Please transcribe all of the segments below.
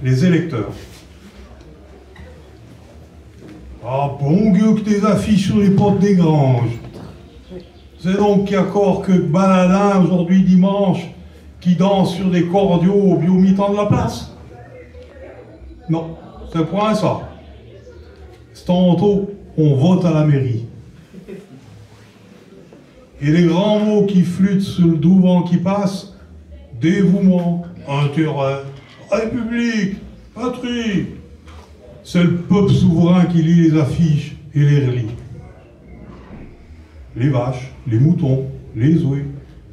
les électeurs. Ah, bon Dieu, que des affiches sur les portes des granges. C'est donc qu'il y a encore que Baladin, aujourd'hui dimanche, qui danse sur des cordiaux au bio-mi-temps de la place. Non, c'est point ça. C'est tantôt, on vote à la mairie. Et les grands mots qui flûtent sur le doux vent qui passe, dévouement, intérêt, république, patrie, c'est le peuple souverain qui lit les affiches et les relit. Les vaches, les moutons, les œufs,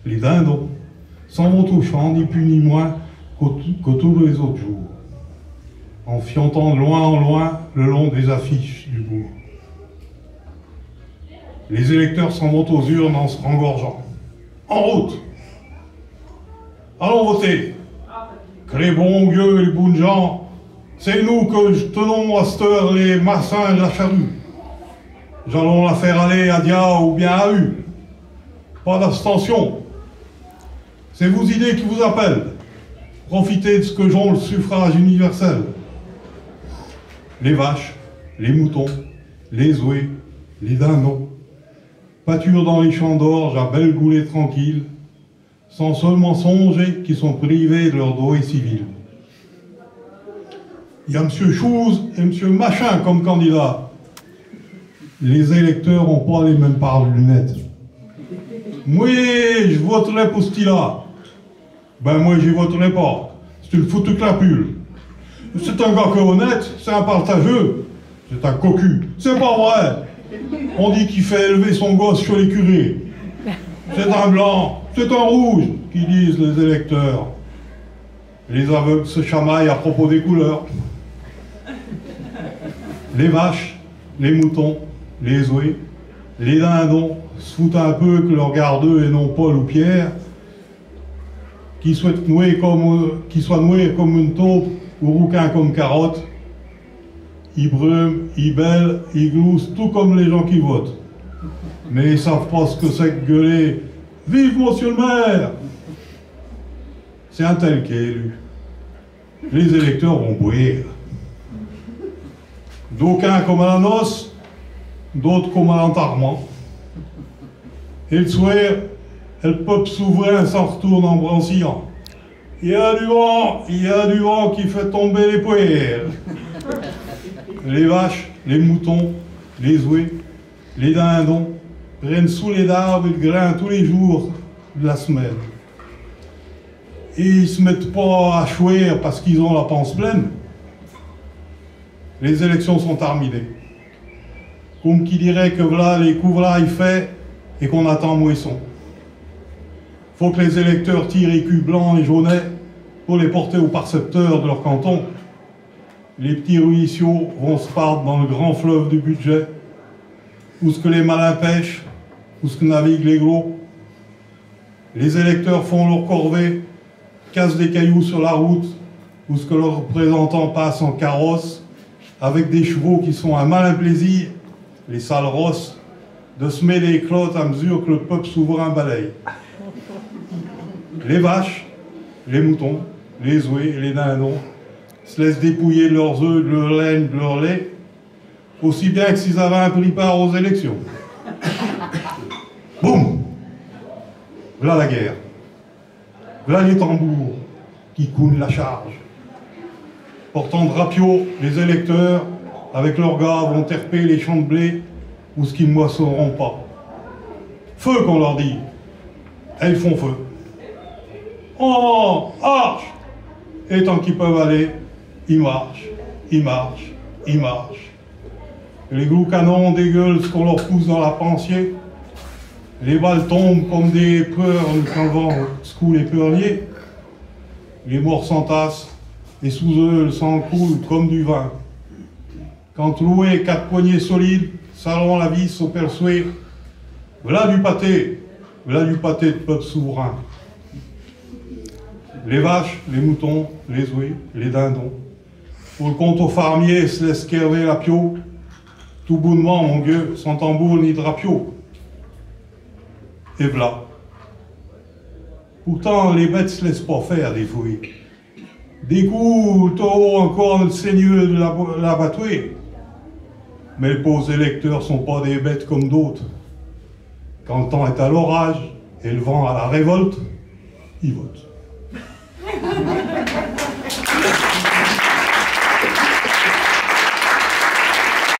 les dindons, s'en vont au champ, ni plus ni moins que tous les autres jours, en fiantant de loin en loin le long des affiches du bourg. Les électeurs s'en vont aux urnes en se rengorgeant. En route! Allons voter! Que les bons vieux et les bons gens, c'est nous que tenons à cette heure les massins de la charrue. J'allons la faire aller à Dia ou bien à U. Pas d'abstention. C'est vos idées qui vous appellent. Profitez de ce que j'ont le suffrage universel. Les vaches, les moutons, les œufs, les dindons, pâturent dans les champs d'orge à belle goulée tranquille, sans seulement songer qu'ils sont privés de leur droit civil. Il y a M. Chose et M. Machin comme candidats. Les électeurs n'ont pas les mêmes paires de lunettes. Moi, je voterai pour ce style-là. Ben moi, j'y voterai pas. C'est une foutue clapule. C'est un gars qui est honnête, c'est un partageux. C'est un cocu. C'est pas vrai. On dit qu'il fait élever son gosse chez les curés. C'est un blanc, c'est un rouge, qui disent les électeurs. Les aveugles se chamaillent à propos des couleurs. Les vaches, les moutons, les œufs, les dindons se foutent un peu que leur gardeux et non Paul ou Pierre, qui soient noués comme une taupe ou rouquin comme carotte. Ils brument, ils bêlent, ils gloussent, tout comme les gens qui votent. Mais ils savent pas ce que c'est que gueuler « Vive monsieur le maire !» C'est un tel qui est élu. Les électeurs vont bouillir. D'aucuns comme à la noce, d'autres comme à l'enterrement. Et le soir, le peuple souverain s'en retourne en brancillant. Il y a du vent qui fait tomber les poires. Les vaches, les moutons, les œufs, les dindons prennent sous les arbres le grain tous les jours de la semaine. Et ils ne se mettent pas à chouer parce qu'ils ont la panse pleine. Les élections sont terminées. Comme qui dirait que voilà les couvrailles faits et qu'on attend moisson. Faut que les électeurs tirent écus blancs et jaunets pour les porter aux percepteurs de leur canton. Les petits ruisseaux vont se perdre dans le grand fleuve du budget, où ce que les malins pêchent, où ce que naviguent les gros. Les électeurs font leur corvée, cassent des cailloux sur la route, où ce que leurs représentants passent en carrosse, avec des chevaux qui sont un malin plaisir, les sales rosses, de semer des clottes à mesure que le peuple souverain balaye. Les vaches, les moutons, les œufs et les dindons se laissent dépouiller de leurs œufs, de leur laine, de leur lait, aussi bien que s'ils avaient pris part aux élections. Boum! Voilà la guerre. Voilà les tambours qui coulent la charge. Portant drapeau, les électeurs, avec leurs gars, vont terper les champs de blé où ce qu'ils ne moissonneront pas. Feu, qu'on leur dit. Et ils font feu. Oh, arche! Et tant qu'ils peuvent aller, ils marchent, ils marchent, ils marchent. Les gros canons dégueulent ce qu'on leur pousse dans la pensier. Les balles tombent comme des perles quand le vent secoue les perliers. Les morts s'entassent et sous eux le sang coule comme du vin. Quand loué 4 poignées solides, salant la vis au perçué, voilà du pâté de peuple souverain. Les vaches, les moutons, les œufs, les dindons, pour le compte aux farmiers se laissent kerver la pio, tout bonnement, mon Dieu, sans tambour ni drapio. Et voilà. Pourtant, les bêtes ne se laissent pas faire des fouilles. Des coups, t'auras encore le seigneur de la batouée. Mais les pauvres électeurs sont pas des bêtes comme d'autres. Quand le temps est à l'orage et le vent à la révolte, ils votent.